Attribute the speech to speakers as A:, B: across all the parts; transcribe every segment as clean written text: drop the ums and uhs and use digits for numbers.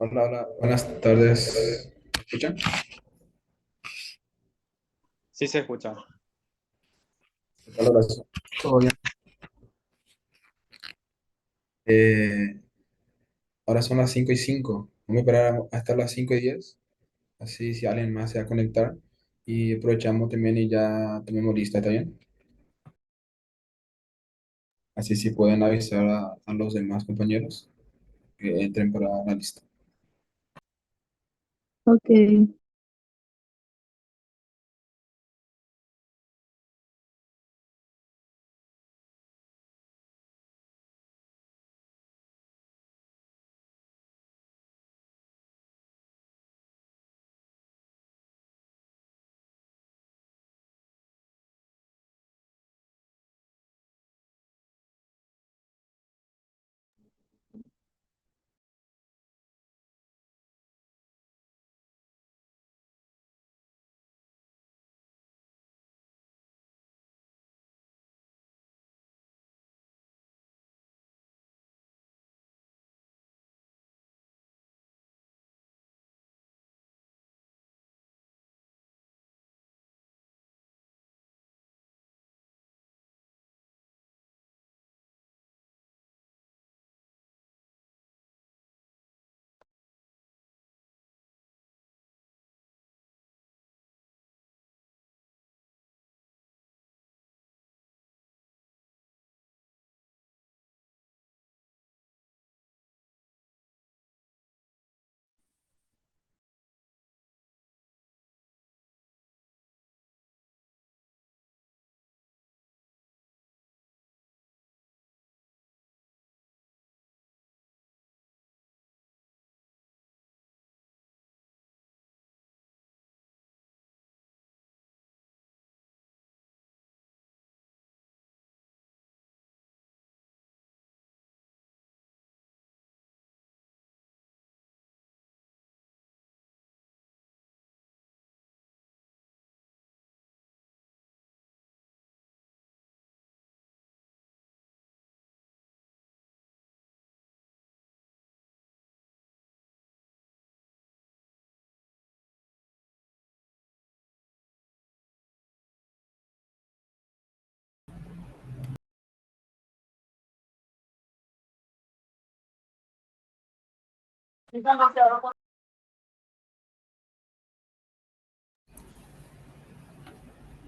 A: Hola, hola, buenas tardes. ¿Me escuchan?
B: Sí se escucha.
A: ¿Qué tal, Horacio? Todo bien. Eh, Ahora son las 5:05. Vamos a esperar hasta las 5:10. Así si alguien más se va a conectar. Y aprovechamos también y ya tenemos lista, ¿está bien? Así si pueden avisar a los demás compañeros que entren para la lista.
C: Ok,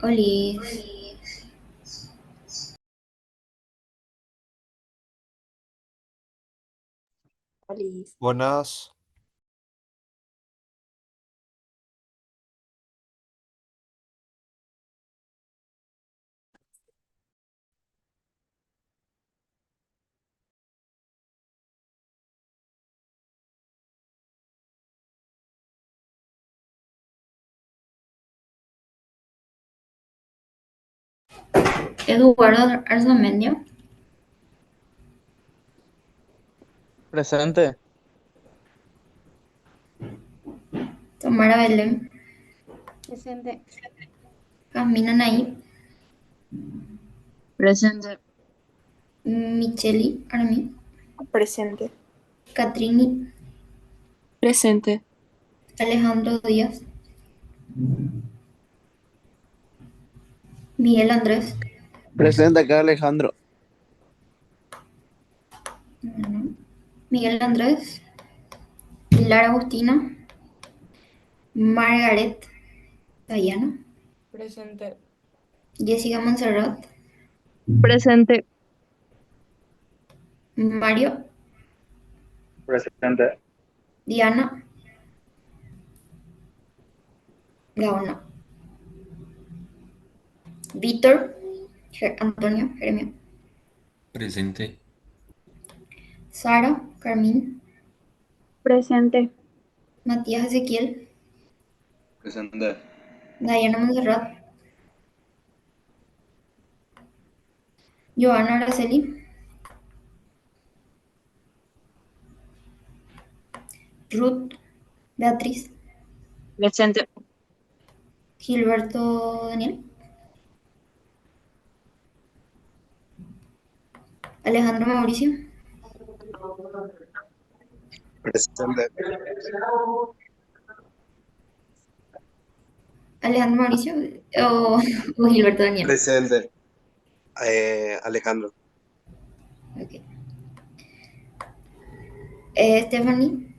D: Olis,
C: Alice.
B: Buenas.
D: Eduardo Arzamendia,
B: Presente.
D: Tamara Belén,
C: Presente.
D: Camina Naib,
C: Presente.
D: Micheli Armin,
C: Presente.
D: Catrini,
C: Presente.
D: Alejandro Díaz, Miguel Andrés,
E: Presente acá, Alejandro.
D: bueno, Miguel Andrés, Pilar Agustina, Margaret Diana,
C: Presente.
D: Jessica Montserrat,
C: Presente.
D: Mario,
B: Presente.
D: Diana, Gaona, Víctor, Antonio, Jeremia,
F: Presente.
D: Sara, Carmín,
C: Presente.
D: Matías Ezequiel,
B: Presente.
D: Diana Montserrat, Joana Araceli, Ruth, Beatriz,
C: Presente.
D: Gilberto Daniel, Alejandro Mauricio,
B: Presente.
D: Alejandro Mauricio o, o Gilberto Daniel.
B: Presente. Alejandro.
D: Ok. Stephanie,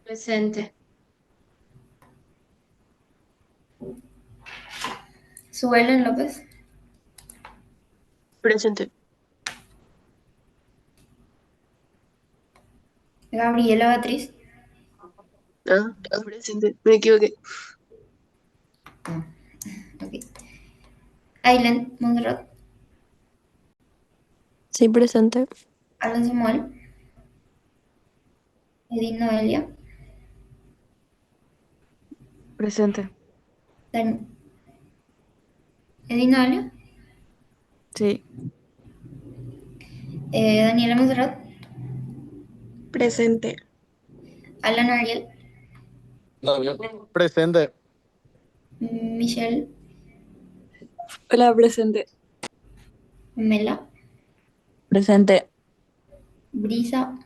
C: Presente.
D: Suelen López,
C: Presente.
D: Gabriela Beatriz,
C: Ah, presente. Me equivoqué.
D: ok. Ailen Monserrat,
C: Sí, presente.
D: Alan Samuel, Edith Noelia,
C: Presente.
D: Dan- Edith Noelia,
C: Sí.
D: Daniela Monserrat,
C: Presente.
D: Alan Ariel,
E: Presente.
D: Michelle,
C: Hola, presente.
D: Mela,
C: Presente.
D: Brisa,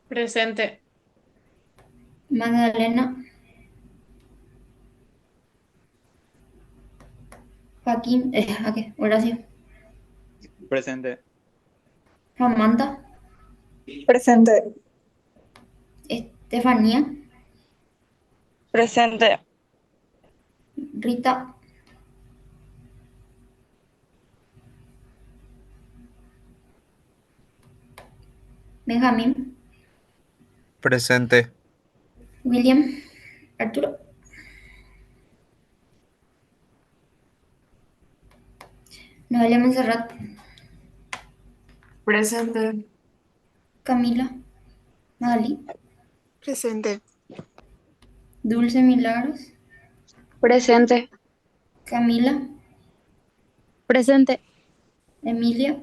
C: Presente.
D: Magdalena, Joaquín, ok, Horacio,
B: Presente.
D: Samantha,
C: Presente.
D: Estefanía,
C: Presente.
D: Rita, Benjamín,
B: Presente.
D: William, Arturo, Noelia Monserrat,
C: Presente.
D: Camila, Magali,
C: Presente.
D: Dulce Milagros,
C: Presente.
D: Camila,
C: Presente.
D: Emilia,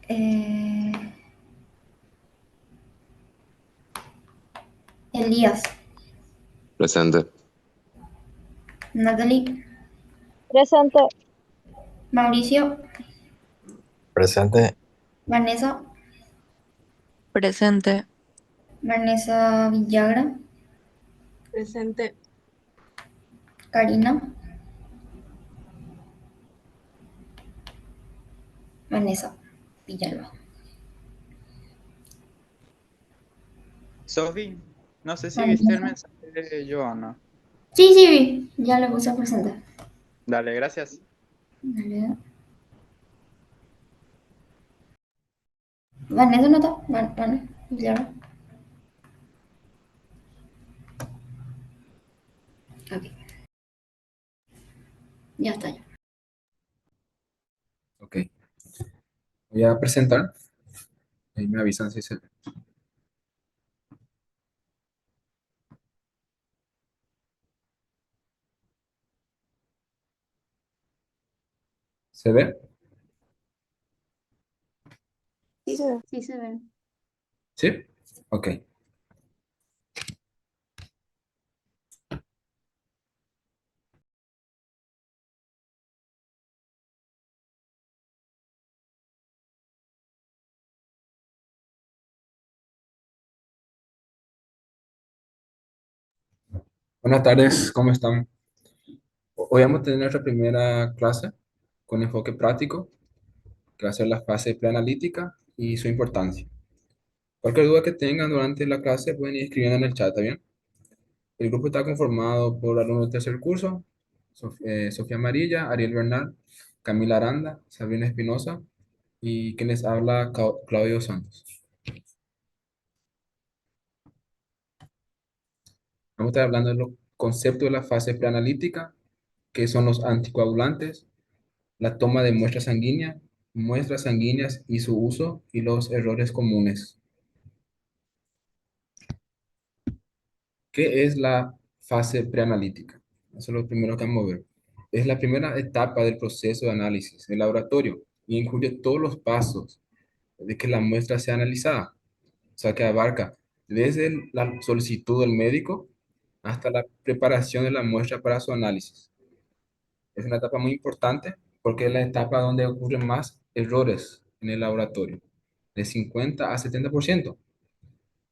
D: eh, Elías,
F: Presente.
D: Natalie,
C: Presente.
D: Mauricio,
F: Presente.
D: Vanessa,
C: Presente.
D: Vanessa Villagra,
C: Presente.
D: Karina, Vanessa Villalba.
B: Sofi, no sé si viste el
D: Vanessa.
B: mensaje de Joana.
D: Sí, sí, ya le puse a presentar.
B: Dale, gracias.
D: Dale. Vanessa no está. Villalba. Ok, ya está. Ya.
A: Ok. Voy a presentar. Ahí me avisan si se ve.
C: Sí, se ve.
D: Sí se ve.
A: ¿Sí? Ok. Buenas tardes, ¿cómo están? Hoy vamos a tener nuestra primera clase con enfoque práctico, que va a ser la fase preanalítica y su importancia. Cualquier duda que tengan durante la clase pueden ir escribiendo en el chat, ¿está bien? El grupo está conformado por alumnos de tercer curso, Sofía Amarilla, Ariel Bernal, Camila Aranda, Sabrina Espinosa y quien les habla, Claudio Santos. Vamos a estar hablando de los conceptos de la fase preanalítica, que son los anticoagulantes, la toma de muestras sanguíneas y su uso y los errores comunes. ¿Qué es la fase preanalítica? Eso es lo primero que vamos a ver. Es la primera etapa del proceso de análisis del laboratorio y incluye todos los pasos de que la muestra sea analizada. O sea, que abarca desde la solicitud del médico hasta la preparación de la muestra para su análisis. Es una etapa muy importante porque es la etapa donde ocurren más errores en el laboratorio, de 50 a 70%.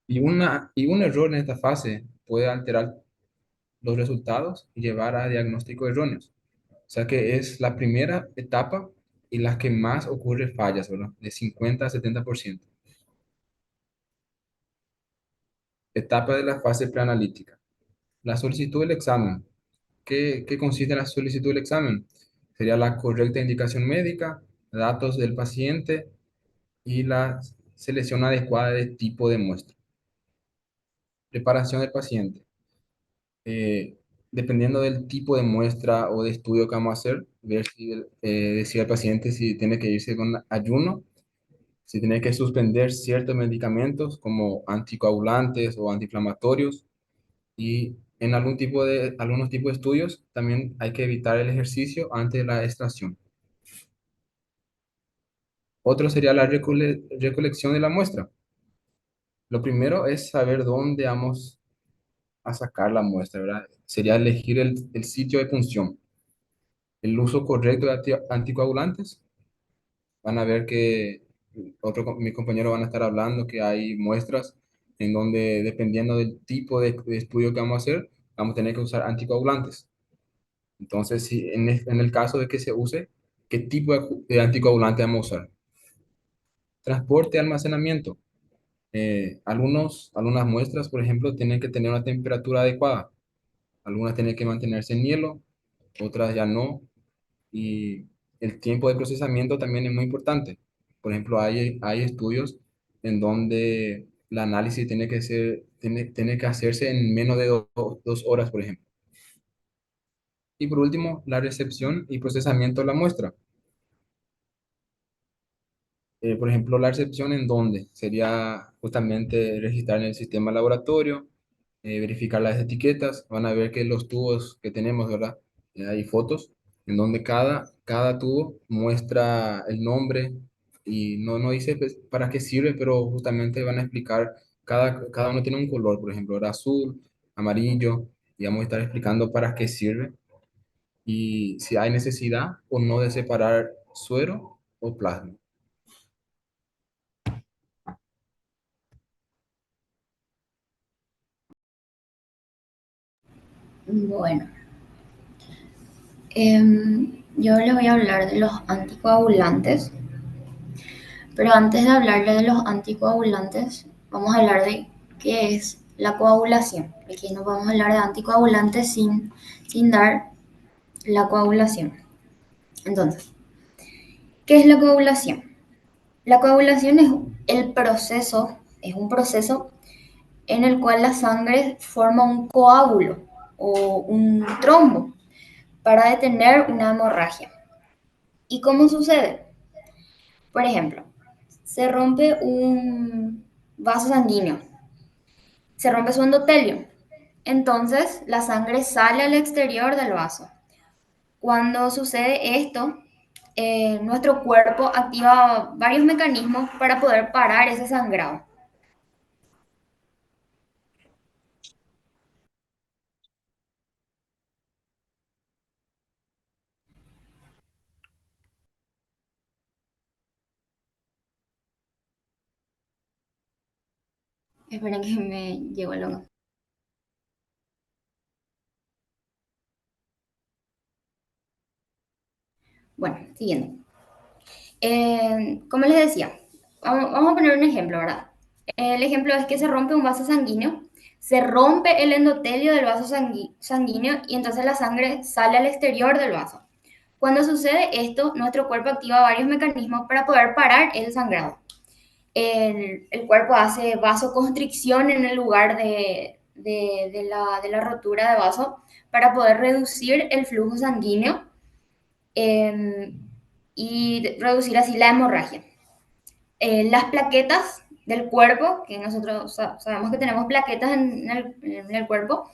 A: Y un error en esta fase puede alterar los resultados y llevar a diagnósticos erróneos. O sea que es la primera etapa y la que más ocurre fallas, ¿verdad? De 50 a 70%. Etapa de la fase preanalítica. La solicitud del examen. ¿Qué consiste en la solicitud del examen? Sería la correcta indicación médica, datos del paciente y la selección adecuada de tipo de muestra. Preparación del paciente. Eh, Dependiendo del tipo de muestra o de estudio que vamos a hacer, ver si decir al paciente si tiene que irse con ayuno, si tiene que suspender ciertos medicamentos como anticoagulantes o antiinflamatorios, y en algunos tipos de estudios también hay que evitar el ejercicio antes de la extracción. Otro sería la recolección de la muestra. Lo primero es saber dónde vamos a sacar la muestra, ¿verdad? Sería elegir el sitio de punción. El uso correcto de anticoagulantes. Van a ver que mis compañeros van a estar hablando que hay muestras en donde, dependiendo del tipo de estudio que vamos a hacer, vamos a tener que usar anticoagulantes. Entonces, si en el caso de que se use, ¿qué tipo de anticoagulante vamos a usar? Transporte y almacenamiento. Algunas muestras, por ejemplo, tienen que tener una temperatura adecuada. Algunas tienen que mantenerse en hielo, otras ya no. Y el tiempo de procesamiento también es muy importante. Por ejemplo, hay estudios en donde el análisis tiene que hacerse en menos de 2 horas, por ejemplo. Y por último, la recepción y procesamiento de la muestra. Por ejemplo, la recepción en donde sería justamente registrar en el sistema laboratorio, verificar las etiquetas. Van a ver que los tubos que tenemos, ¿verdad? Hay fotos en donde cada tubo muestra el nombre y no dice pues, para qué sirve, pero justamente van a explicar, cada uno tiene un color, por ejemplo, era azul, amarillo, y vamos a estar explicando para qué sirve y si hay necesidad o no de separar suero o plasma.
D: Bueno, yo les voy a hablar de los anticoagulantes, pero antes de hablarle de los anticoagulantes, vamos a hablar de qué es la coagulación. Aquí no vamos a hablar de anticoagulantes sin dar la coagulación. Entonces, ¿qué es la coagulación? La coagulación es un proceso en el cual la sangre forma un coágulo o un trombo para detener una hemorragia. ¿Y cómo sucede? Por ejemplo, se rompe un vaso sanguíneo, se rompe su endotelio, entonces la sangre sale al exterior del vaso. Cuando sucede esto, nuestro cuerpo activa varios mecanismos para poder parar ese sangrado. Esperen que me llegó el logo. Bueno, siguiendo. Como les decía, vamos a poner un ejemplo, ¿verdad? El ejemplo es que se rompe un vaso sanguíneo, se rompe el endotelio del vaso sanguíneo y entonces la sangre sale al exterior del vaso. Cuando sucede esto, nuestro cuerpo activa varios mecanismos para poder parar el sangrado. El cuerpo hace vasoconstricción en el lugar de la rotura de vaso para poder reducir el flujo sanguíneo eh, y reducir así la hemorragia. Las plaquetas del cuerpo, que nosotros sabemos que tenemos plaquetas en el cuerpo,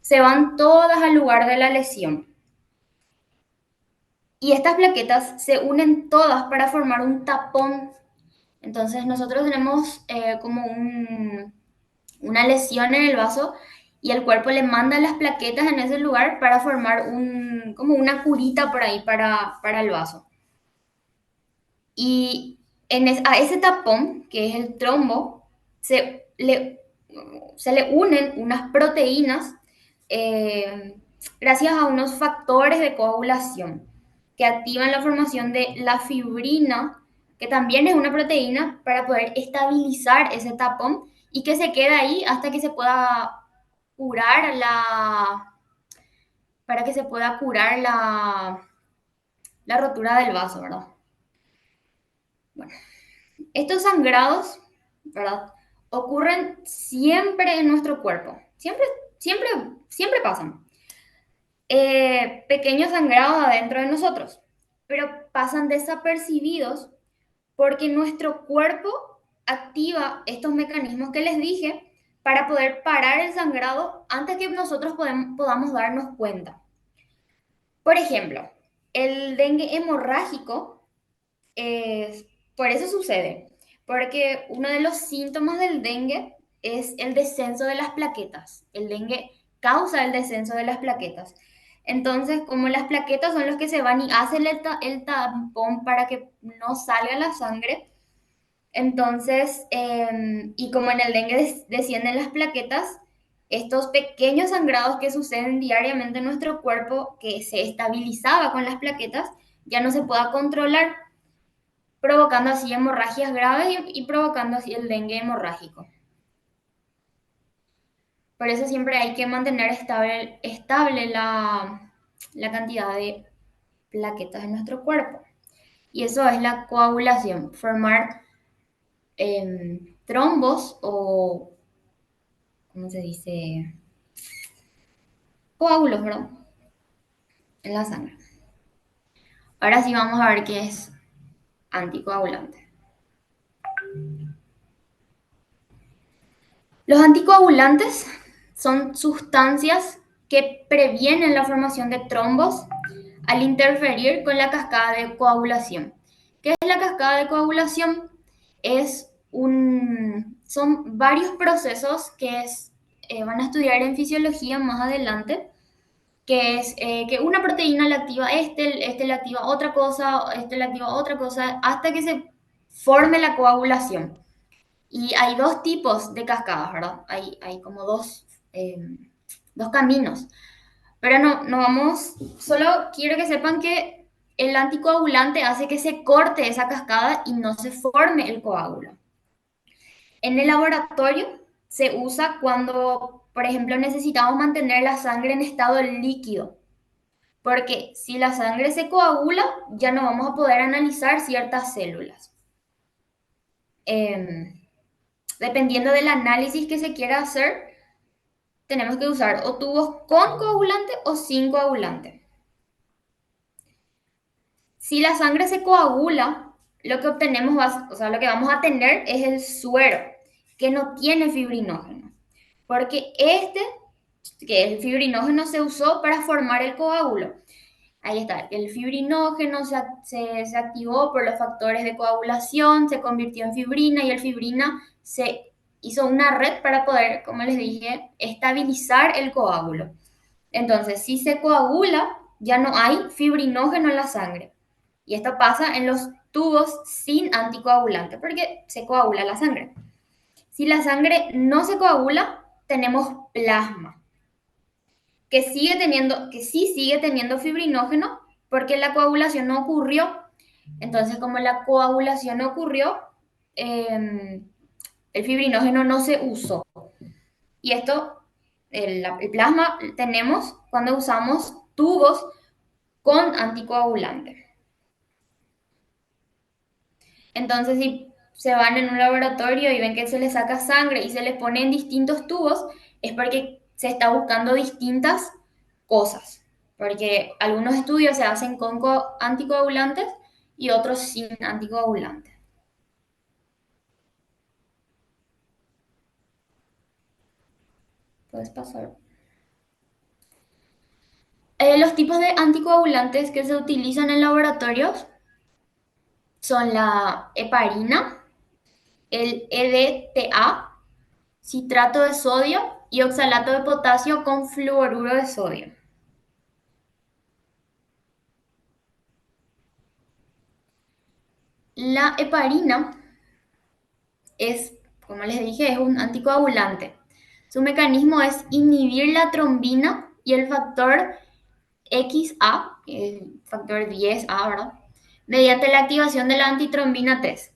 D: se van todas al lugar de la lesión. Y estas plaquetas se unen todas para formar un tapón. Entonces nosotros tenemos como una lesión en el vaso y el cuerpo le manda las plaquetas en ese lugar para formar como una curita por ahí para el vaso. Y A ese tapón, que es el trombo, se le, se le unen unas proteínas eh, gracias a unos factores de coagulación que activan la formación de la fibrina, que también es una proteína, para poder estabilizar ese tapón y que se quede ahí hasta que se pueda curar para que se pueda curar la rotura del vaso, ¿verdad? Bueno, estos sangrados, ¿verdad? Ocurren siempre en nuestro cuerpo. Siempre, siempre, siempre pasan. Pequeños sangrados adentro de nosotros, pero pasan desapercibidos porque nuestro cuerpo activa estos mecanismos que les dije para poder parar el sangrado antes que nosotros podamos darnos cuenta. Por ejemplo, el dengue hemorrágico, por eso sucede, porque uno de los síntomas del dengue es el descenso de las plaquetas. El dengue causa el descenso de las plaquetas. Entonces, como las plaquetas son los que se van y hacen el tampón para que no salga la sangre, entonces, y como en el dengue descienden las plaquetas, estos pequeños sangrados que suceden diariamente en nuestro cuerpo, que se estabilizaba con las plaquetas, ya no se pueda controlar, provocando así hemorragias graves y provocando así el dengue hemorrágico. Por eso siempre hay que mantener estable la cantidad de plaquetas en nuestro cuerpo. Y eso es la coagulación, formar trombos o, ¿cómo se dice? Coágulos, ¿verdad? En la sangre. Ahora sí vamos a ver qué es anticoagulante. Los anticoagulantes son sustancias que previenen la formación de trombos al interferir con la cascada de coagulación. ¿Qué es la cascada de coagulación? Son varios procesos que van a estudiar en fisiología más adelante, que es que una proteína le activa este le activa otra cosa, este le activa otra cosa, hasta que se forme la coagulación. Y hay dos tipos de cascadas, ¿verdad? Hay como dos caminos. Pero no vamos, solo quiero que sepan que el anticoagulante hace que se corte esa cascada y no se forme el coágulo. En el laboratorio se usa cuando, por ejemplo, necesitamos mantener la sangre en estado líquido. Porque si la sangre se coagula, ya no vamos a poder analizar ciertas células. Dependiendo del análisis que se quiera hacer, tenemos que usar o tubos con coagulante o sin coagulante. Si la sangre se coagula, lo que obtenemos, o sea, lo que vamos a tener es el suero, que no tiene fibrinógeno. Porque que el fibrinógeno se usó para formar el coágulo. Ahí está, el fibrinógeno se activó por los factores de coagulación, se convirtió en fibrina y el fibrina se hizo una red para poder, como les dije, estabilizar el coágulo. Entonces, si se coagula, ya no hay fibrinógeno en la sangre. Y esto pasa en los tubos sin anticoagulante, porque se coagula la sangre. Si la sangre no se coagula, tenemos plasma, que sí sigue teniendo fibrinógeno, porque la coagulación no ocurrió. Entonces, como la coagulación no ocurrió, el fibrinógeno no se usó. Y el plasma tenemos cuando usamos tubos con anticoagulante. Entonces, si se van en un laboratorio y ven que se les saca sangre y se les pone en distintos tubos, es porque se está buscando distintas cosas. Porque algunos estudios se hacen con anticoagulantes y otros sin anticoagulantes. Puedes pasar. Los tipos de anticoagulantes que se utilizan en laboratorios son la heparina, el EDTA, citrato de sodio y oxalato de potasio con fluoruro de sodio. La heparina es, como les dije, es un anticoagulante. Su mecanismo es inhibir la trombina y el factor XA, el factor 10A, ¿verdad? Mediante la activación de la antitrombina 3.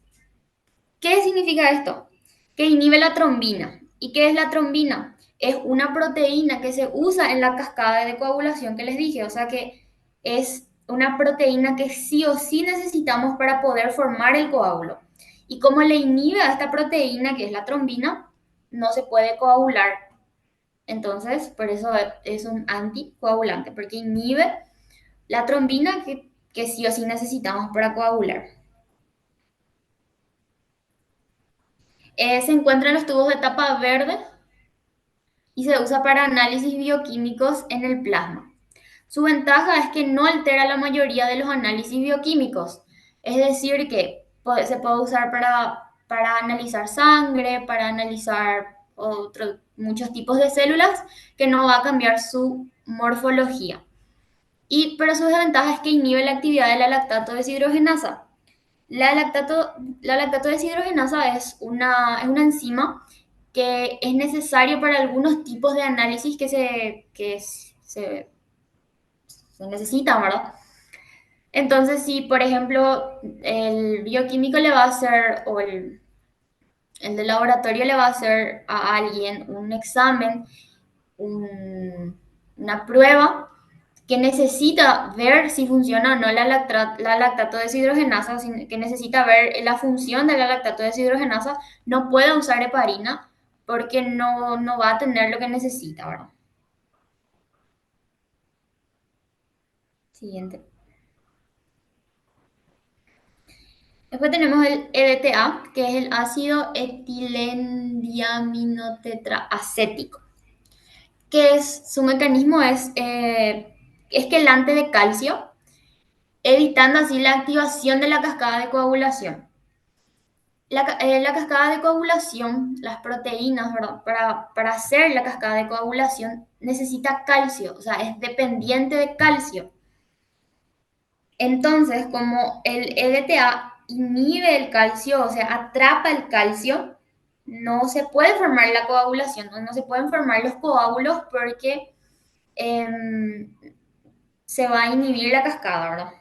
D: ¿Qué significa esto? Que inhibe la trombina. ¿Y qué es la trombina? Es una proteína que se usa en la cascada de coagulación que les dije, o sea que es una proteína que sí o sí necesitamos para poder formar el coágulo. Y como le inhibe a esta proteína, que es la trombina, no se puede coagular. Entonces, por eso es un anticoagulante, porque inhibe la trombina que sí o sí necesitamos para coagular. Se encuentra en los tubos de tapa verde y se usa para análisis bioquímicos en el plasma. Su ventaja es que no altera la mayoría de los análisis bioquímicos, es decir, que se puede usar para analizar sangre, para analizar muchos tipos de células, que no va a cambiar su morfología. Pero su desventaja es que inhibe la actividad de la lactato deshidrogenasa. La lactato, la lactato deshidrogenasa es una enzima que es necesario para algunos tipos de análisis se necesitan, ¿verdad? Entonces, si por ejemplo el bioquímico le va a hacer, el de laboratorio le va a hacer a alguien un examen, una prueba, que necesita ver si funciona o no la lactato deshidrogenasa, que necesita ver la función de la lactato deshidrogenasa, no puede usar heparina porque no va a tener lo que necesita, ¿verdad? Siguiente. Después tenemos el EDTA, que es el ácido etilendiaminotetraacético, que su mecanismo es quelante de calcio, evitando así la activación de la cascada de coagulación. La cascada de coagulación, las proteínas, ¿verdad? Para hacer la cascada de coagulación necesita calcio, o sea, es dependiente de calcio. Entonces, como el EDTA inhibe el calcio, o sea, atrapa el calcio, no se puede formar la coagulación, no se pueden formar los coágulos porque se va a inhibir la cascada, ¿verdad?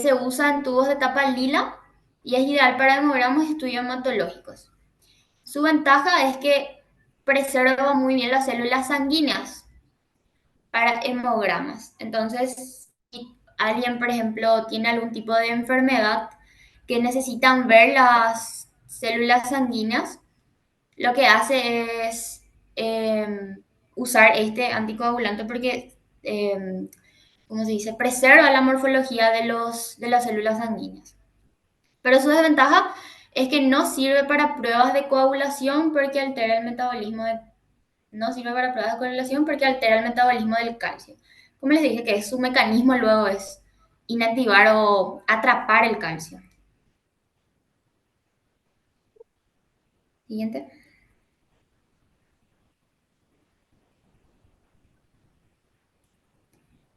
D: Se usa en tubos de tapa lila y es ideal para hemogramas y estudios hematológicos. Su ventaja es que preserva muy bien las células sanguíneas para hemogramas. Entonces, si alguien, por ejemplo, tiene algún tipo de enfermedad que necesitan ver las células sanguíneas, lo que hace es usar este anticoagulante porque, ¿cómo se dice?, preserva la morfología de las células sanguíneas. Pero su desventaja es que no sirve para pruebas de coagulación porque altera el metabolismo no sirve para pruebas de coagulación porque altera el metabolismo del calcio. Como les dije, que su mecanismo luego es inactivar o atrapar el calcio. Siguiente.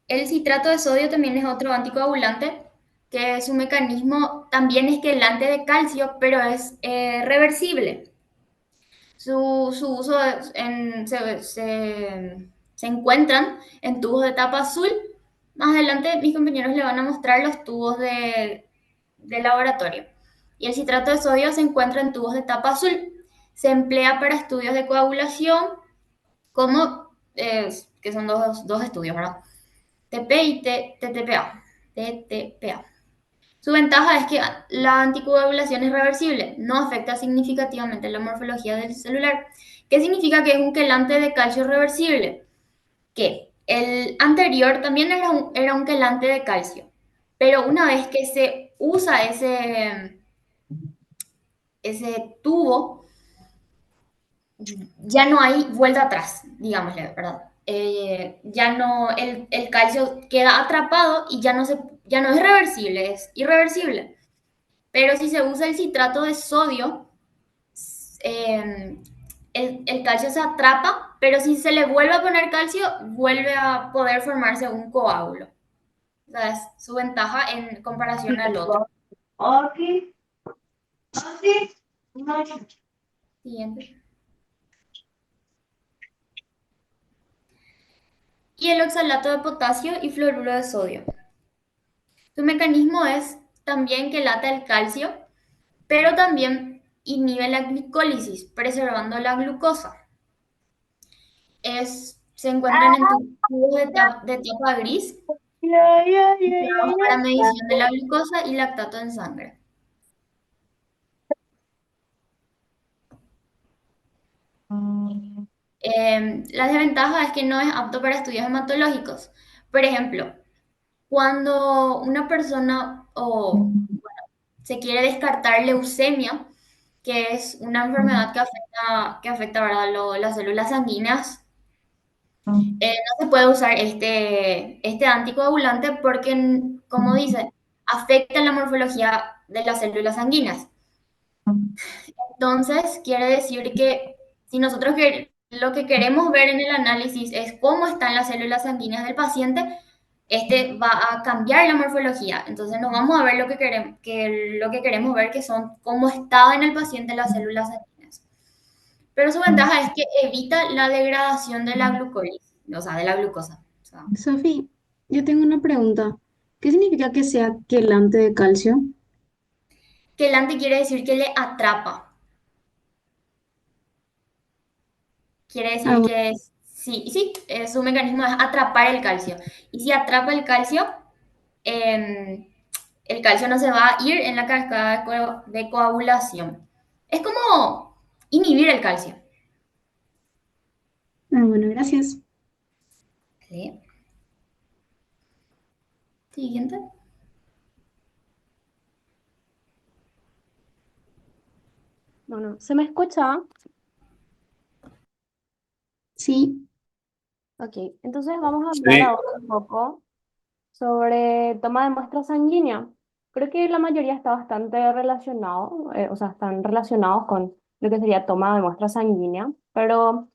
D: El citrato de sodio también es otro anticoagulante, que su mecanismo también es quelante de calcio, pero es reversible. Su uso se encuentran en tubos de tapa azul. Más adelante mis compañeros le van a mostrar los tubos de laboratorio. Y el citrato de sodio se encuentra en tubos de tapa azul. Se emplea para estudios de coagulación, como, que son dos estudios, ¿verdad? TP y TTPA. TTPA. Su ventaja es que la anticoagulación es reversible, no afecta significativamente la morfología del celular. ¿Qué significa que es un quelante de calcio reversible? Que el anterior también era un quelante de calcio, pero una vez que se usa ese tubo, ya no hay vuelta atrás, digámosle, ¿verdad? Ya no, el calcio queda atrapado y ya no es reversible, es irreversible. Pero si se usa el citrato de sodio, el calcio se atrapa, pero si se le vuelve a poner calcio, vuelve a poder formarse un coágulo. O sea, es su ventaja en comparación al otro. Siguiente. Y el oxalato de potasio y fluoruro de sodio. Su mecanismo es también que lata el calcio, pero también inhibe la glicólisis, preservando la glucosa. Se encuentran en tubos de tapa gris usados para medición de la glucosa y lactato en sangre. La desventaja es que no es apto para estudios hematológicos. Por ejemplo, cuando una persona se quiere descartar leucemia, que es una enfermedad que afecta, ¿verdad? Las células sanguíneas, no se puede usar este anticoagulante porque, como dice, afecta la morfología de las células sanguíneas. Entonces, quiere decir que si nosotros lo que queremos ver en el análisis es cómo están las células sanguíneas del paciente, este va a cambiar la morfología. Entonces, no vamos a ver lo que queremos ver, que son cómo estaba en el paciente las células sanguíneas. Pero su ventaja es que evita la degradación de la glucólisis, o sea, de la glucosa. O sea,
C: Sofi, yo tengo una pregunta. ¿Qué significa que sea quelante de calcio?
D: quelante quiere decir que le atrapa. Quiere
C: Ah,
D: decir que sí, sí, su mecanismo es atrapar el calcio. Y si atrapa em, el calcio no se va a ir en la cascada de coagulación. Es como inhibir el calcio.
C: bueno, gracias.
D: ¿Sí? Siguiente.
C: Bueno, ¿se me escucha? Sí. Ok, entonces vamos a hablar
B: Sí.
C: ahora un poco sobre toma de muestra sanguínea. Creo que la mayoría está bastante relacionado, o sea, están relacionados con lo que sería toma de muestra sanguínea, pero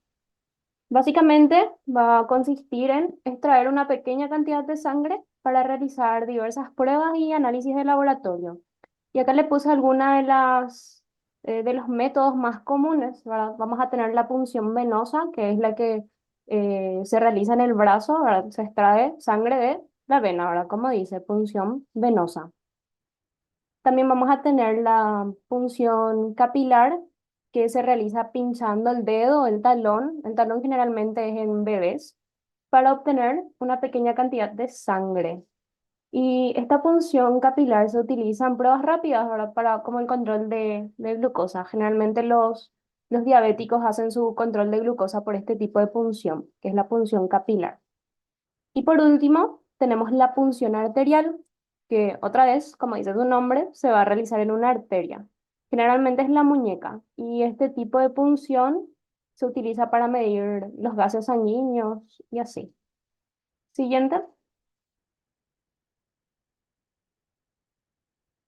C: básicamente va a consistir en extraer una pequeña cantidad de sangre para realizar diversas pruebas y análisis de laboratorio. Y acá le puse alguna de los métodos más comunes, ¿verdad? Vamos a tener la punción venosa, que es la que se realiza en el brazo, ¿verdad? Se extrae sangre de la vena, ¿verdad? Como dice, punción venosa. También vamos a tener la punción capilar, que se realiza pinchando el dedo, el talón. El talón generalmente es en bebés, para obtener una pequeña cantidad de sangre. Y esta punción capilar se utiliza en pruebas rápidas, ¿verdad? Como el control de glucosa. Generalmente los diabéticos hacen su control de glucosa por este tipo de punción, que es la punción capilar. Y por último, tenemos la punción arterial, que otra vez, como dice su nombre, se va a realizar en una arteria. Generalmente es la muñeca. Y este tipo de punción se utiliza para medir los gases sanguíneos y así. Siguiente.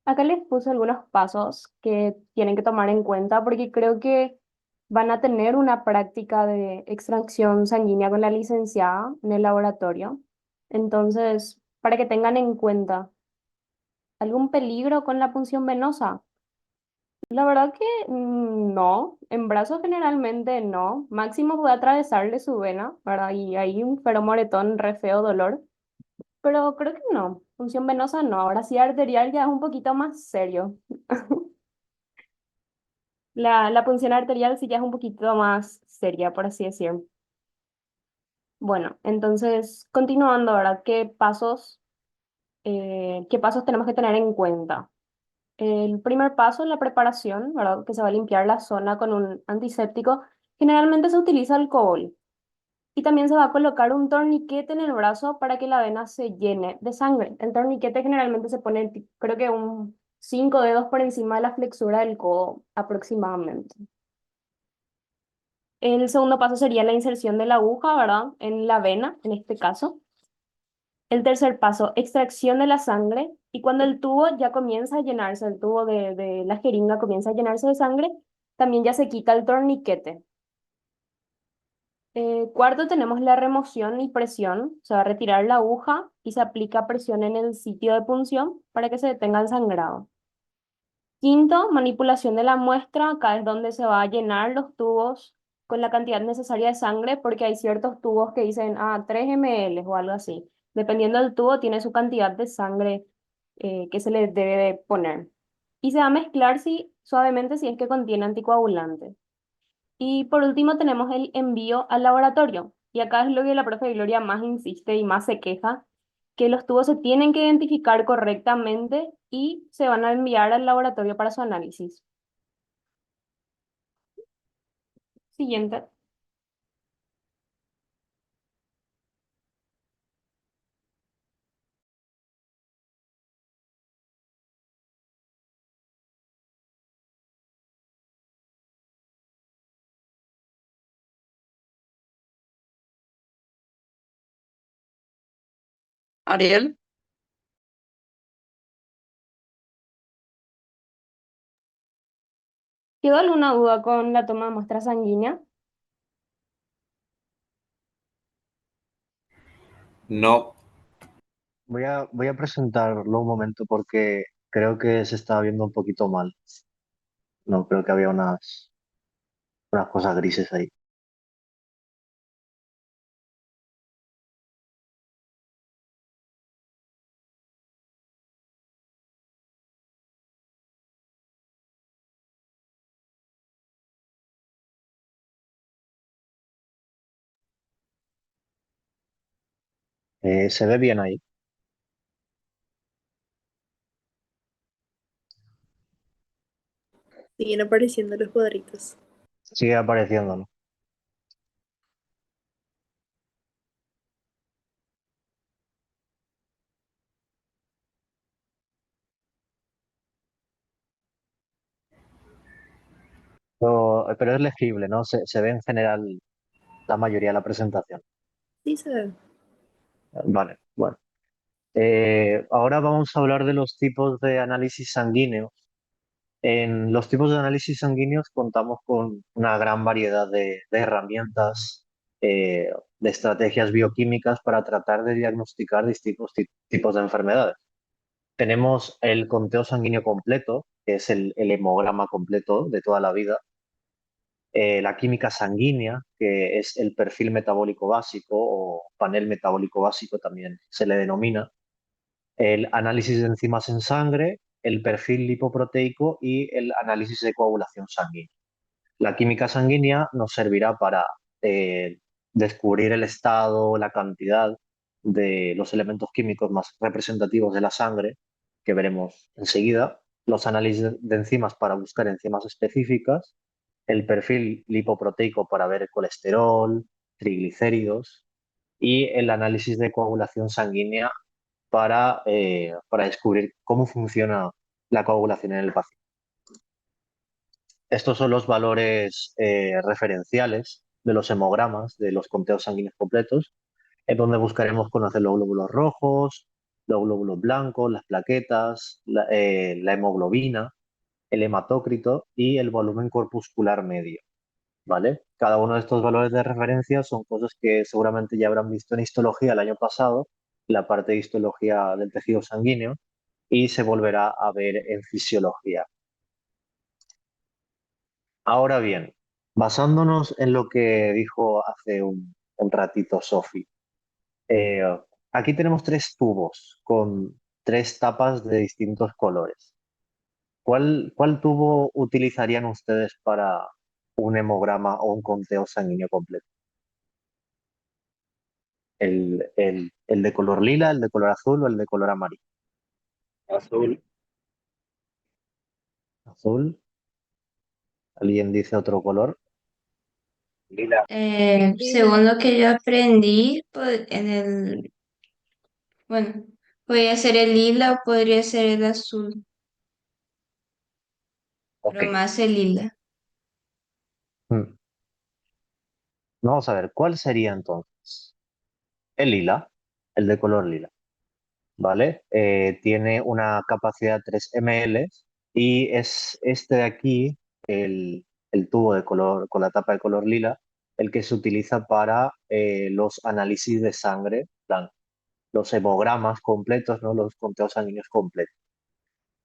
C: Acá les puse algunos pasos que tienen que tomar en cuenta porque creo que van a tener una práctica de extracción sanguínea con la licenciada en el laboratorio. Entonces, para que tengan en cuenta, ¿algún peligro con la punción venosa? La verdad que no, en brazos generalmente no. Máximo puede atravesarle su vena, ¿verdad? Y hay un pero moretón, re feo dolor. Pero creo que no, punción venosa no. Ahora sí arterial ya es un poquito más serio. La punción arterial sí ya es un poquito más seria, por así decir. Bueno, entonces, continuando, ¿verdad? ¿Qué pasos tenemos que tener en cuenta? El primer paso es la preparación, ¿verdad? Que se va a limpiar la zona con un antiséptico. Generalmente se utiliza alcohol. Y también se va a colocar un torniquete en el brazo para que la vena se llene de sangre. El torniquete generalmente se pone, creo que 5 dedos por encima de la flexura del codo aproximadamente. El segundo paso sería la inserción de la aguja, ¿verdad? En la vena, en este caso. El tercer paso, extracción de la sangre. Y cuando el tubo ya comienza a llenarse, el tubo de la jeringa comienza a llenarse de sangre, también ya se quita el torniquete. Cuarto, tenemos la remoción y presión. Se va a retirar la aguja y se aplica presión en el sitio de punción para que se detenga el sangrado. Quinto, manipulación de la muestra. Acá es donde se va a llenar los tubos con la cantidad necesaria de sangre, porque hay ciertos tubos que dicen 3 ml o algo así. Dependiendo del tubo, tiene su cantidad de sangre que se le debe de poner. Y se va a mezclar suavemente si es que contiene anticoagulante. Y por último tenemos el envío al laboratorio. Y acá es lo que la profe Gloria más insiste y más se queja, que los tubos se tienen que identificar correctamente y se van a enviar al laboratorio para su análisis. Siguiente.
G: Ariel,
C: ¿Quedó alguna duda con la toma de muestra sanguínea?
F: No.
H: Voy a presentarlo un momento porque creo que se está viendo un poquito mal. No, creo que había unas cosas grises ahí. ¿Se ve bien ahí?
G: siguen apareciendo los cuadritos.
H: Sigue apareciendo, ¿no? Pero es legible, ¿no? Se ve en general la mayoría de la presentación.
G: Sí, se ve.
H: Vale, bueno. Ahora vamos a hablar de los tipos de análisis sanguíneos. En los tipos de análisis sanguíneos contamos con una gran variedad de herramientas, de estrategias bioquímicas para tratar de diagnosticar distintos tipos de enfermedades. Tenemos el conteo sanguíneo completo, que es el hemograma completo de toda la vida. La química sanguínea, que es el perfil metabólico básico o panel metabólico básico también se le denomina. El análisis de enzimas en sangre, el perfil lipoproteico y el análisis de coagulación sanguínea. La química sanguínea nos servirá para descubrir el estado, la cantidad de los elementos químicos más representativos de la sangre, que veremos enseguida, los análisis de enzimas para buscar enzimas específicas, el perfil lipoproteico para ver colesterol, triglicéridos y el análisis de coagulación sanguínea para descubrir cómo funciona la coagulación en el paciente. Estos son los valores referenciales de los hemogramas, de los conteos sanguíneos completos, en donde buscaremos conocer los glóbulos rojos, los glóbulos blancos, las plaquetas, la hemoglobina, el hematócrito y el volumen corpuscular medio. ¿Vale? Cada uno de estos valores de referencia son cosas que seguramente ya habrán visto en histología el año pasado, la parte de histología del tejido sanguíneo, y se volverá a ver en fisiología. Ahora bien, basándonos en lo que dijo hace un ratito Sofi, eh, aquí tenemos tres tubos con tres tapas de distintos colores. ¿Cuál tubo utilizarían ustedes para un hemograma o un conteo sanguíneo completo? ¿El de color lila, el de color azul o el de color amarillo?
F: Azul.
H: Azul. ¿Alguien dice otro color?
F: Lila.
D: Según lo que yo aprendí, bueno, podría ser el lila o podría ser el azul,
H: Ok.
D: pero más el lila.
H: Mm. Vamos a ver, ¿cuál sería entonces? El lila, el de color lila, ¿vale? Tiene una capacidad de 3 ml y es este de aquí, el tubo de color, con la tapa de color lila, el que se utiliza para los análisis de sangre, en plan, los hemogramas completos, ¿no? Los conteos sanguíneos completos.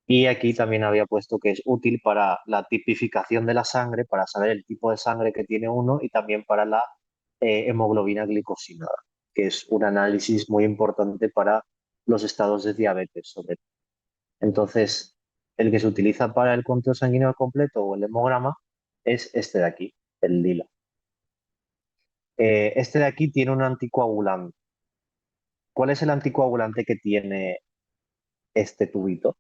H: Y aquí también había puesto que es útil para la tipificación de la sangre, para saber el tipo de sangre que tiene uno y también para la hemoglobina glicosilada, que es un análisis muy importante para los estados de diabetes, sobre todo. Entonces, el que se utiliza para el conteo sanguíneo completo o el hemograma es este de aquí, el lila. Este de aquí tiene un anticoagulante. ¿Cuál es el anticoagulante que tiene este tubito?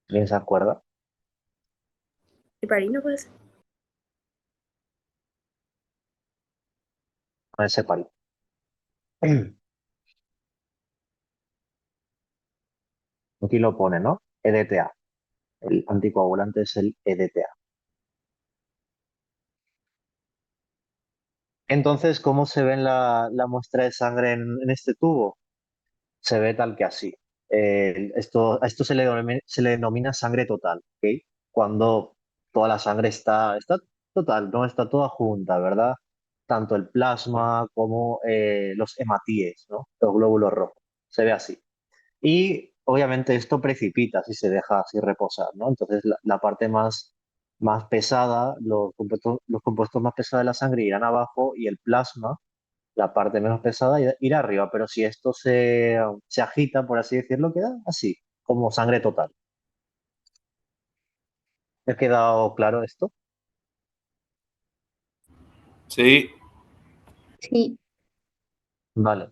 H: ¿Alguien se acuerda?
G: ¿Heparina puede ser?
H: A ese palo. Aquí lo pone, ¿no? EDTA. El anticoagulante es el EDTA. Entonces, ¿cómo se ve en la muestra de sangre en este tubo? Se ve tal que así. A esto se le denomina sangre total, ¿ok? Cuando toda la sangre está total, no está toda junta, ¿verdad? Tanto el plasma como los hematíes, ¿no? Los glóbulos rojos. Se ve así. Y obviamente esto precipita si se deja así reposar, ¿no? Entonces la parte más pesada, los compuestos más pesados de la sangre irán abajo y el plasma, la parte menos pesada, irá arriba. Pero si esto se agita, por así decirlo, queda así, como sangre total. ¿Me ha quedado claro esto?
F: Sí.
C: Sí.
H: Vale.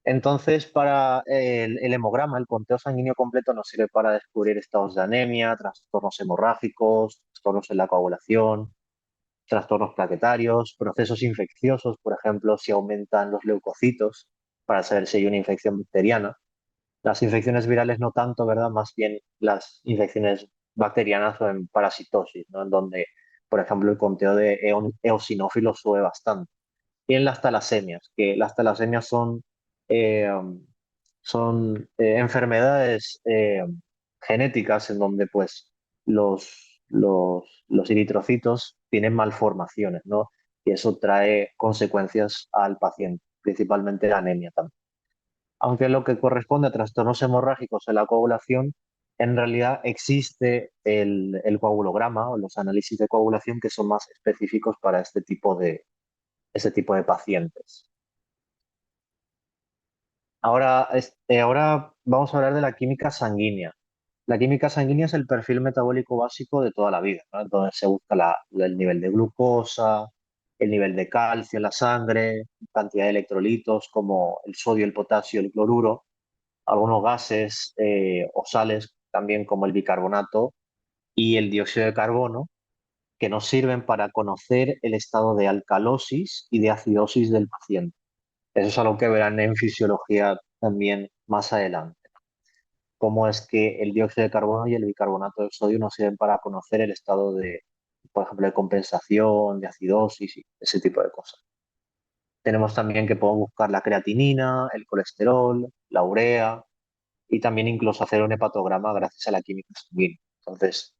H: Entonces, para el hemograma, el conteo sanguíneo completo nos sirve para descubrir estados de anemia, trastornos hemorrágicos, trastornos en la coagulación, trastornos plaquetarios, procesos infecciosos, por ejemplo, si aumentan los leucocitos, para saber si hay una infección bacteriana. Las infecciones virales no tanto, ¿verdad? Más bien las infecciones bacterianas o en parasitosis, ¿no? En donde, por ejemplo, el conteo de eosinófilos sube bastante. Y en las talasemias, que las talasemias son enfermedades genéticas en donde pues los eritrocitos tienen malformaciones, ¿no? Y eso trae consecuencias al paciente, principalmente la anemia también. Aunque lo que corresponde a trastornos hemorrágicos en la coagulación, en realidad existe el coagulograma o los análisis de coagulación que son más específicos para este tipo de pacientes. Ahora vamos a hablar de la química sanguínea. La química sanguínea es el perfil metabólico básico de toda la vida, ¿no? Entonces se busca el nivel de glucosa, el nivel de calcio en la sangre, cantidad de electrolitos como el sodio, el potasio, el cloruro, algunos gases o sales también como el bicarbonato y el dióxido de carbono, que nos sirven para conocer el estado de alcalosis y de acidosis del paciente. Eso es algo que verán en fisiología también más adelante. Cómo es que el dióxido de carbono y el bicarbonato de sodio nos sirven para conocer el estado de, por ejemplo, de compensación, de acidosis y ese tipo de cosas. Tenemos también que podemos buscar la creatinina, el colesterol, la urea y también incluso hacer un hepatograma gracias a la química sanguínea. Entonces,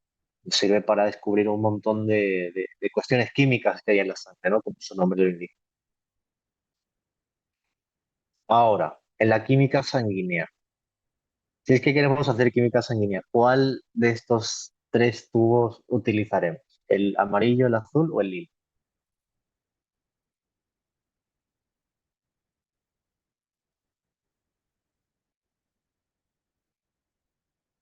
H: sirve para descubrir un montón de cuestiones químicas que hay en la sangre, ¿no? Como su nombre lo indica. Ahora, en la química sanguínea. Si es que queremos hacer química sanguínea, ¿cuál de estos tres tubos utilizaremos? ¿El amarillo, el azul o el lila?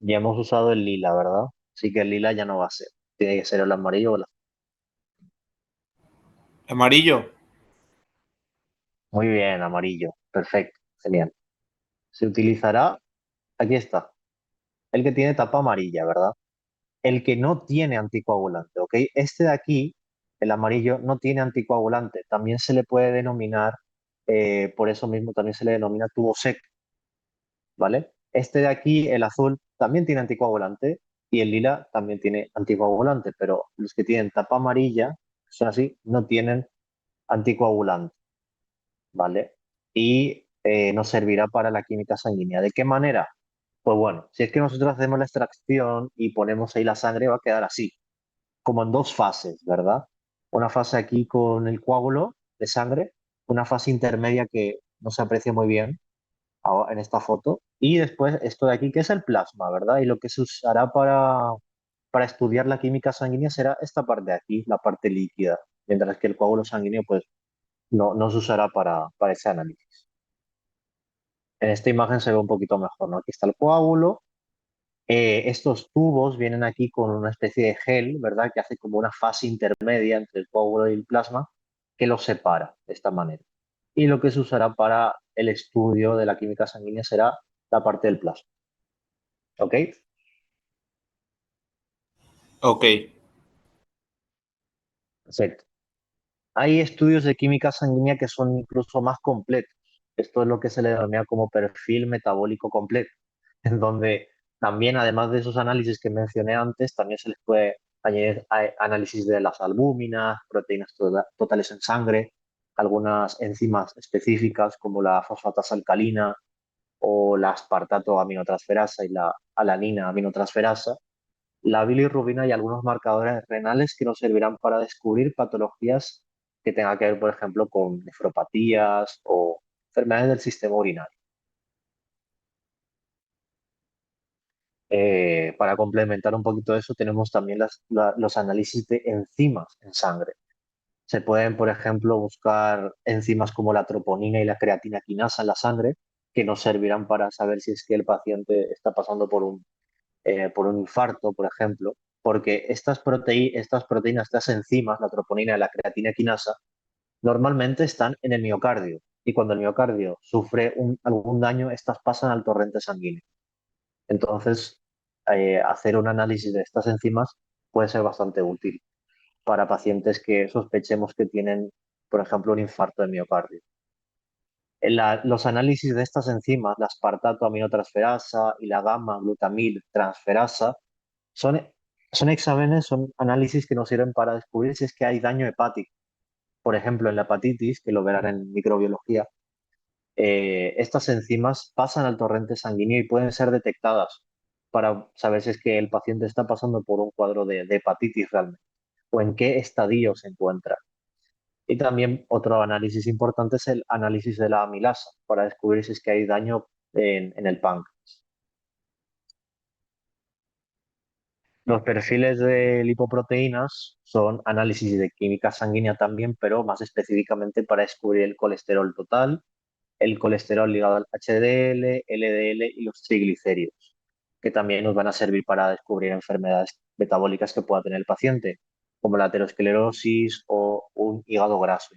H: Ya hemos usado el lila, ¿verdad? Así que el lila ya no va a ser. Tiene que ser el amarillo o el azul.
F: Amarillo.
H: Muy bien, amarillo. Perfecto. Genial. Se utilizará, aquí está, el que tiene tapa amarilla, ¿verdad? El que no tiene anticoagulante, ¿ok? Este de aquí, el amarillo, no tiene anticoagulante. También se le puede denominar, por eso mismo también se le denomina tubo seco, ¿vale? Este de aquí, el azul, también tiene anticoagulante y el lila también tiene anticoagulante, pero los que tienen tapa amarilla, son así, no tienen anticoagulante, ¿vale? Y nos servirá para la química sanguínea. ¿De qué manera? Pues bueno, si es que nosotros hacemos la extracción y ponemos ahí la sangre, va a quedar así. como en dos fases, ¿verdad? Una fase aquí con el coágulo de sangre, una fase intermedia que no se aprecia muy bien en esta foto, y después esto de aquí que es el plasma, ¿verdad? Y lo que se usará para estudiar la química sanguínea será esta parte de aquí, la parte líquida, mientras que el coágulo sanguíneo pues no se usará para ese análisis. En esta imagen se ve un poquito mejor, ¿no? Aquí está el coágulo. Estos tubos vienen aquí con una especie de gel, ¿verdad? Que hace como una fase intermedia entre el coágulo y el plasma que los separa de esta manera. Y lo que se usará para el estudio de la química sanguínea será la parte del plasma. ¿Ok?
F: Ok.
H: Perfecto. Hay estudios de química sanguínea que son incluso más completos. Esto es lo que se le denomina como perfil metabólico completo, en donde también, además de esos análisis que mencioné antes, también se les puede añadir análisis de las albúminas, proteínas totales en sangre, algunas enzimas específicas como la fosfatasa alcalina o la aspartato aminotransferasa y la alanina aminotransferasa, la bilirrubina y algunos marcadores renales que nos servirán para descubrir patologías que tengan que ver, por ejemplo, con nefropatías o enfermedades del sistema urinario. Para complementar un poquito eso, tenemos también los análisis de enzimas en sangre. Se pueden, por ejemplo, buscar enzimas como la troponina y la creatina quinasa en la sangre, que nos servirán para saber si es que el paciente está pasando por un infarto, por ejemplo, porque estas proteínas, estas enzimas, la troponina y la creatina quinasa, normalmente están en el miocardio. Y cuando el miocardio sufre algún daño, estas pasan al torrente sanguíneo. Entonces, hacer un análisis de estas enzimas puede ser bastante útil para pacientes que sospechemos que tienen, por ejemplo, un infarto de miocardio. Los análisis de estas enzimas, la aspartato aminotransferasa y la gamma glutamil transferasa, son, son exámenes, son análisis que nos sirven para descubrir si es que hay daño hepático. Por ejemplo, en la hepatitis, que lo verán en microbiología, estas enzimas pasan al torrente sanguíneo y pueden ser detectadas para saber si es que el paciente está pasando por un cuadro de hepatitis realmente o en qué estadio se encuentra. Y también otro análisis importante es el análisis de la amilasa para descubrir si es que hay daño en el páncreas. Los perfiles de lipoproteínas son análisis de química sanguínea también, pero más específicamente para descubrir el colesterol total, el colesterol ligado al HDL, LDL y los triglicéridos, que también nos van a servir para descubrir enfermedades metabólicas que pueda tener el paciente, como la aterosclerosis o un hígado graso.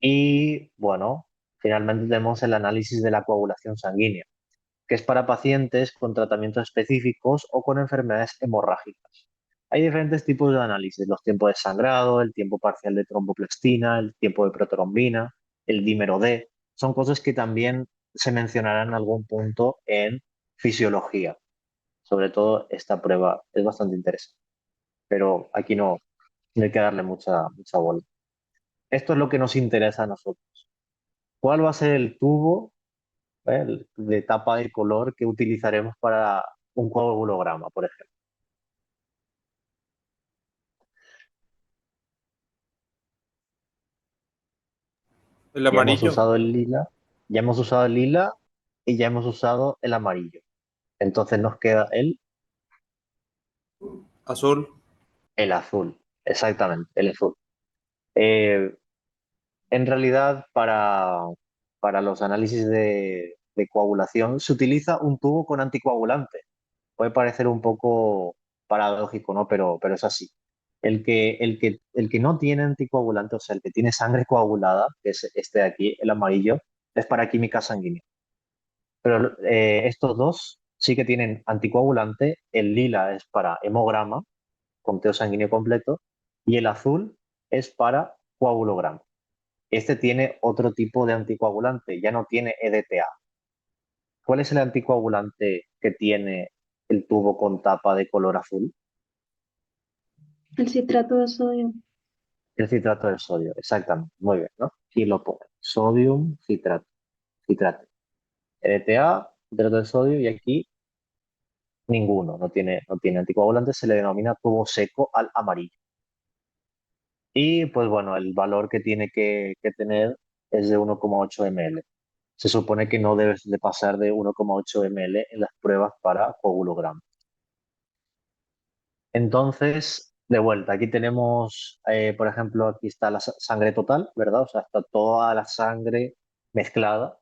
H: Y bueno, finalmente tenemos el análisis de la coagulación sanguínea, que es para pacientes con tratamientos específicos o con enfermedades hemorrágicas. Hay diferentes tipos de análisis, los tiempos de sangrado, el tiempo parcial de tromboplastina, el tiempo de protrombina, el dímero D. Son cosas que también se mencionarán en algún punto en fisiología. Sobre todo esta prueba es bastante interesante, pero aquí no hay que darle mucha bola. Esto es lo que nos interesa a nosotros. ¿Cuál va a ser el tubo de tapa de color que utilizaremos para un coagulograma, por ejemplo?
F: El
H: Ya hemos
F: amarillo.
H: usado el lila, ya hemos usado el lila y ya hemos usado el amarillo. Entonces nos queda
F: Azul.
H: el azul, exactamente, el azul. Eh, en realidad, para los análisis de coagulación se utiliza un tubo con anticoagulante. Puede parecer un poco paradójico, ¿no? Pero es así. El que no tiene anticoagulante, o sea, el que tiene sangre coagulada, que es este de aquí, el amarillo, es para química sanguínea. Pero estos dos sí que tienen anticoagulante. El lila es para hemograma, conteo sanguíneo completo, y el azul es para coagulograma. Este tiene otro tipo de anticoagulante, ya no tiene EDTA. ¿Cuál es el anticoagulante que tiene el tubo con tapa de color azul?
G: El citrato de sodio.
H: El citrato de sodio, exactamente. Muy bien, ¿no? Aquí lo pone. Sodium citrato. Citrato. EDTA, citrato de sodio, y aquí Ninguno, no tiene anticoagulantes, se le denomina tubo seco al amarillo. Y pues bueno, el valor que tiene que tener es de 1,8 ml. Se supone que no debes de pasar de 1,8 ml en las pruebas para coagulograma. Entonces, de vuelta, aquí tenemos, por ejemplo, aquí está la sangre total, ¿verdad? O sea, está toda la sangre mezclada.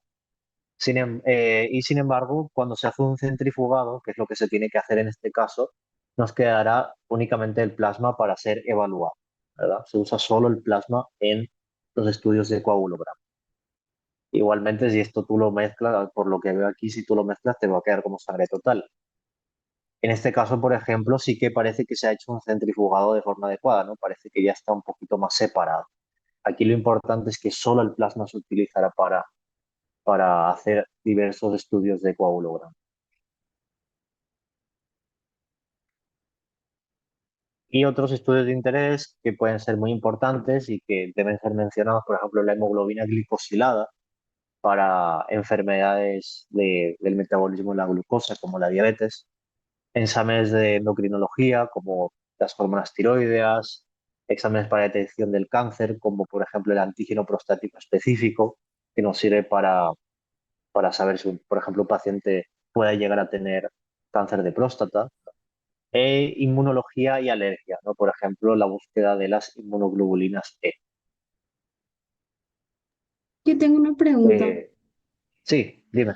H: Y sin embargo, cuando se hace un centrifugado, que es lo que se tiene que hacer en este caso, nos quedará únicamente el plasma para ser evaluado, ¿verdad? Se usa solo el plasma en los estudios de coagulograma. Igualmente, si esto tú lo mezclas, por lo que veo aquí, si tú lo mezclas, te va a quedar como sangre total. En este caso, por ejemplo, sí que parece que se ha hecho un centrifugado de forma adecuada, ¿no? Parece que ya está un poquito más separado. Aquí lo importante es que solo el plasma se utilizará para hacer diversos estudios de coagulograma. Y otros estudios de interés que pueden ser muy importantes y que deben ser mencionados, por ejemplo, la hemoglobina glicosilada para enfermedades del metabolismo de la glucosa, como la diabetes, exámenes de endocrinología, como las hormonas tiroideas, exámenes para detección del cáncer, como por ejemplo el antígeno prostático específico, que nos sirve para saber si, por ejemplo, un paciente puede llegar a tener cáncer de próstata, e inmunología y alergia, ¿no? Por ejemplo, la búsqueda de las inmunoglobulinas E.
G: Yo tengo una pregunta.
H: Eh, sí, dime.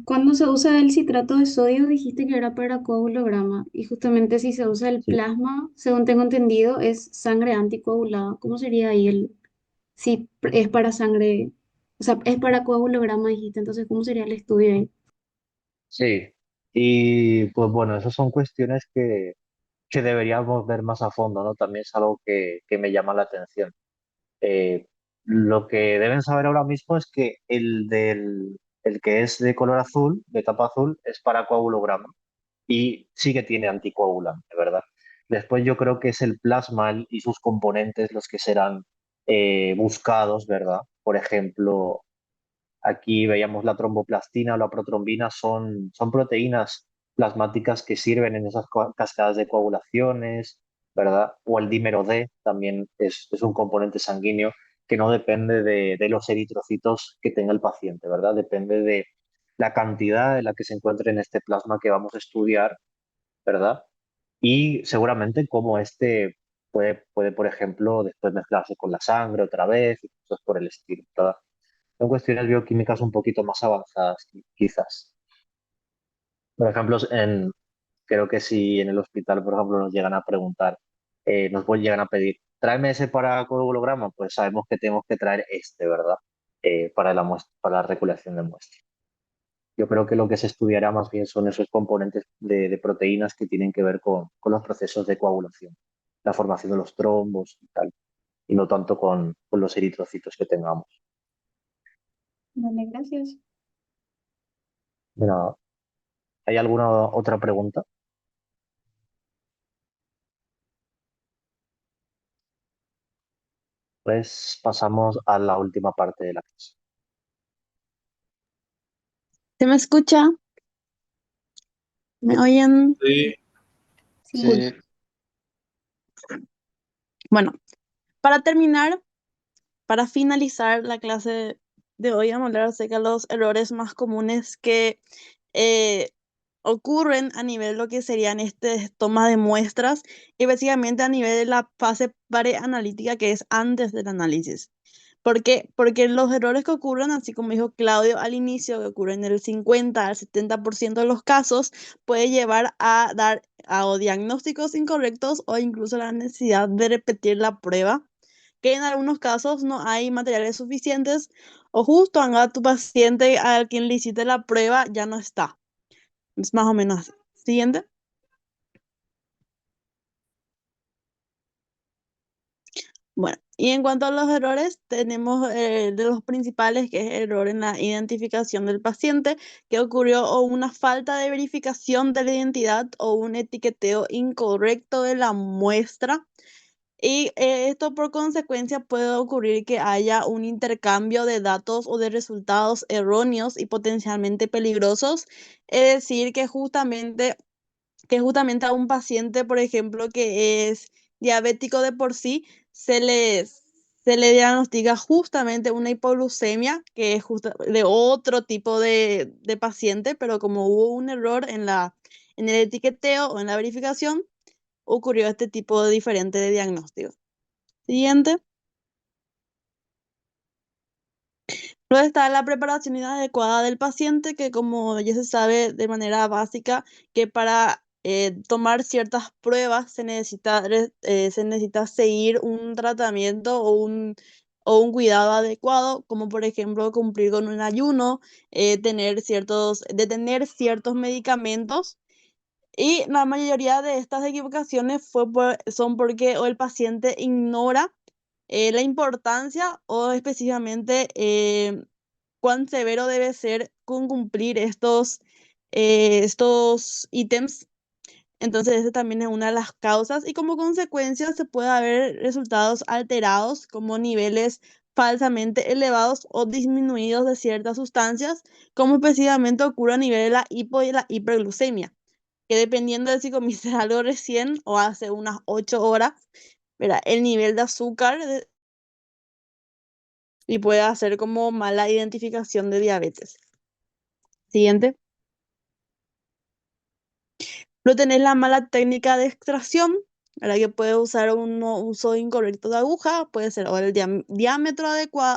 G: Cuando se usa el citrato de sodio, dijiste que era para coagulograma y justamente si se usa el
H: Sí.
G: plasma, según tengo entendido, es sangre anticoagulada. ¿Cómo sería ahí si es para sangre, o sea, es para coagulograma, dijiste, entonces ¿cómo sería el estudio ahí?
H: Sí, y pues bueno, esas son cuestiones que deberíamos ver más a fondo, ¿no? También es algo que me llama la atención. Eh, lo que deben saber ahora mismo es que el que es de color azul, de capa azul, es para coagulograma y sí que tiene anticoagulante, ¿verdad? Después yo creo que es el plasma y sus componentes los que serán buscados, ¿verdad? Por ejemplo, aquí veíamos la tromboplastina o la protrombina, son proteínas plasmáticas que sirven en esas cascadas de coagulaciones, ¿verdad? O el dímero D también es un componente sanguíneo que no depende de los eritrocitos que tenga el paciente, ¿verdad? Depende de la cantidad de la que se encuentre en este plasma que vamos a estudiar, ¿verdad? Y seguramente cómo este puede, por ejemplo, después mezclarse con la sangre otra vez y cosas por el estilo, ¿verdad? Son cuestiones bioquímicas un poquito más avanzadas, quizás. Por ejemplo, creo que si en el hospital, por ejemplo, nos llegan a preguntar, llegan a pedir, tráeme ese para coagulograma, pues sabemos que tenemos que traer este, ¿verdad? Para la muestra, para la recolección de muestra. Yo creo que lo que se estudiará más bien son esos componentes de proteínas que tienen que ver con los procesos de coagulación, la formación de los trombos y tal, y no tanto con los eritrocitos que tengamos.
G: Vale, gracias.
H: De nada. ¿Hay alguna otra pregunta? Pues pasamos a la última parte de la clase.
I: ¿Se me escucha? ¿Me oyen?
F: Sí.
G: Sí.
B: Sí,
I: Bueno, para terminar, para finalizar la clase de hoy, vamos a hablar acerca de los errores más comunes que eh, ocurren a nivel de lo que serían toma de muestras y básicamente a nivel de la fase preanalítica que es antes del análisis. ¿Por qué? Porque los errores que ocurren, así como dijo Claudio al inicio, que ocurren en el 50 al 70% de los casos, puede llevar a dar o diagnósticos incorrectos o incluso la necesidad de repetir la prueba, que en algunos casos no hay materiales suficientes o justo anga tu paciente al quien le hiciste la prueba ya no está. Es más o menos así. Siguiente. Bueno, y en cuanto a los errores, tenemos de los principales, que es el error en la identificación del paciente, que ocurrió o una falta de verificación de la identidad o un etiqueteo incorrecto de la muestra. Y esto por consecuencia puede ocurrir que haya un intercambio de datos o de resultados erróneos y potencialmente peligrosos. Es decir, que justamente que justamente a un paciente, por ejemplo, que es diabético de por sí, se le diagnostica justamente una hipoglucemia, que es justo de otro tipo de paciente, pero como hubo un error en el etiqueteo o en la verificación, ocurrió este tipo de diferente de diagnóstico. Siguiente. Luego está la preparación inadecuada del paciente, que como ya se sabe de manera básica, que para tomar ciertas pruebas se necesita seguir un tratamiento o un cuidado adecuado, como por ejemplo cumplir con un ayuno, detener ciertos medicamentos. Y la mayoría de estas equivocaciones son porque o el paciente ignora la importancia o específicamente cuán severo debe ser con cumplir estos ítems. Entonces, esa también es una de las causas y como consecuencia se puede haber resultados alterados como niveles falsamente elevados o disminuidos de ciertas sustancias, como específicamente ocurre a nivel de la hipo y la hiperglucemia, que dependiendo de si comiste algo recién o hace unas 8 horas, verá, el nivel de azúcar y puede hacer como mala identificación de diabetes. Siguiente. No tenés la mala técnica de extracción, ¿verdad? Que puede usar un uso incorrecto de aguja, puede ser o el diámetro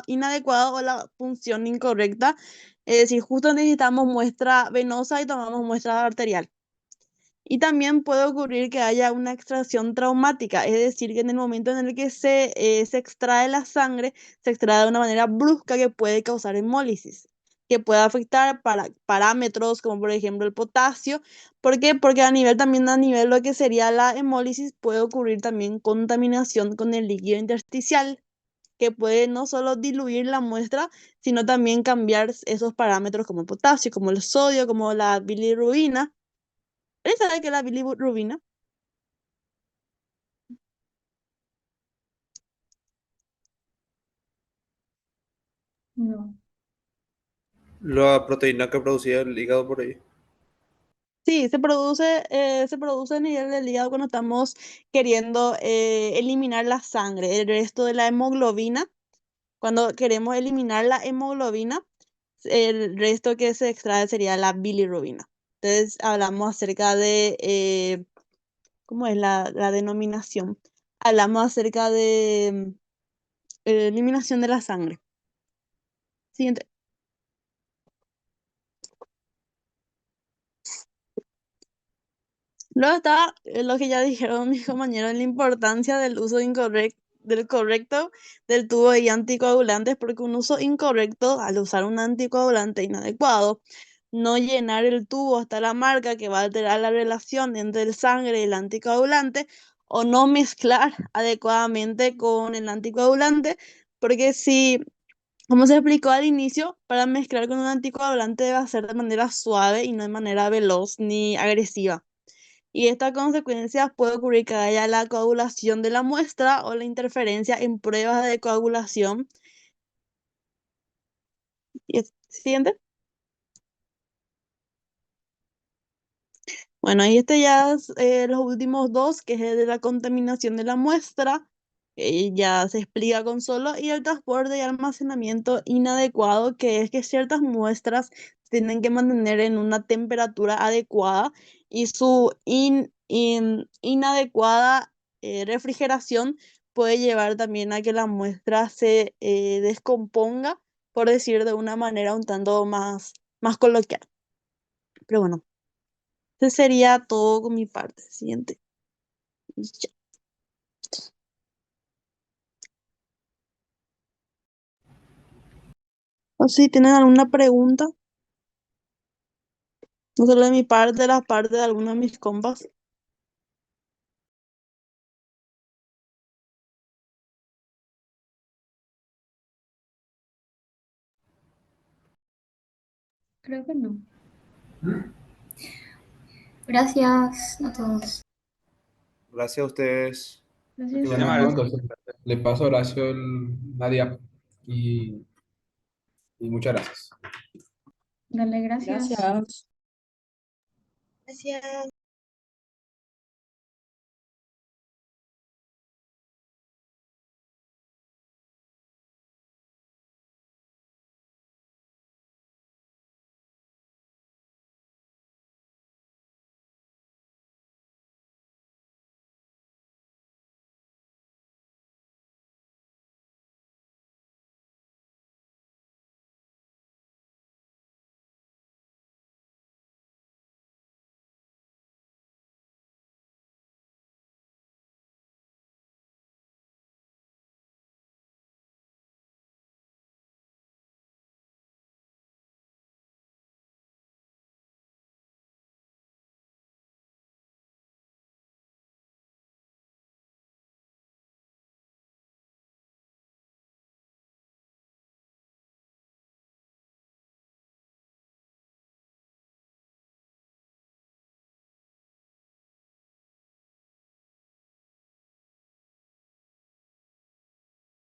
I: inadecuado o la punción incorrecta. Es decir, justo necesitamos muestra venosa y tomamos muestra arterial. Y también puede ocurrir que haya una extracción traumática, es decir, que en el momento en el que se extrae la sangre, se extrae de una manera brusca que puede causar hemólisis, que puede afectar parámetros como por ejemplo el potasio. ¿Por qué? Porque también a nivel lo que sería la hemólisis puede ocurrir también contaminación con el líquido intersticial, que puede no solo diluir la muestra, sino también cambiar esos parámetros como el potasio, como el sodio, como la bilirrubina. ¿Él sabe qué es la bilirrubina?
D: No.
F: La proteína que producía el hígado por ahí.
I: Sí, se produce a nivel del hígado cuando estamos queriendo eliminar la sangre, el resto de la hemoglobina. Cuando queremos eliminar la hemoglobina, el resto que se extrae sería la bilirrubina. Entonces hablamos acerca de, ¿cómo es la denominación? Hablamos acerca de eliminación de la sangre. Siguiente. Luego está lo que ya dijeron mis compañeros, la importancia del uso del correcto del tubo y anticoagulantes, porque un uso incorrecto, al usar un anticoagulante inadecuado, no llenar el tubo hasta la marca que va a alterar la relación entre el sangre y el anticoagulante, o no mezclar adecuadamente con el anticoagulante, porque si, como se explicó al inicio, para mezclar con un anticoagulante debe ser de manera suave y no de manera veloz ni agresiva. Y esta consecuencia puede ocurrir que haya la coagulación de la muestra o la interferencia en pruebas de coagulación. Siguiente. Bueno, y este ya es los últimos dos, que es el de la contaminación de la muestra, que ya se explica con solo, y el transporte y almacenamiento inadecuado, que es que ciertas muestras tienen que mantener en una temperatura adecuada y su inadecuada refrigeración puede llevar también a que la muestra se descomponga, por decir de una manera un tanto más coloquial. Pero bueno. Eso sería todo con mi parte. Siguiente. Y ya. O si tienen alguna pregunta, no solo de mi parte, de la parte de algunos de mis compas.
D: Creo que no. Gracias a todos.
F: Gracias a ustedes.
D: Gracias.
A: Bueno,
B: Muchísimas
A: amigo,
B: gracias.
A: entonces le paso a Horacio la diapo y, y muchas gracias.
D: Dale, gracias.
G: Gracias.
I: Gracias.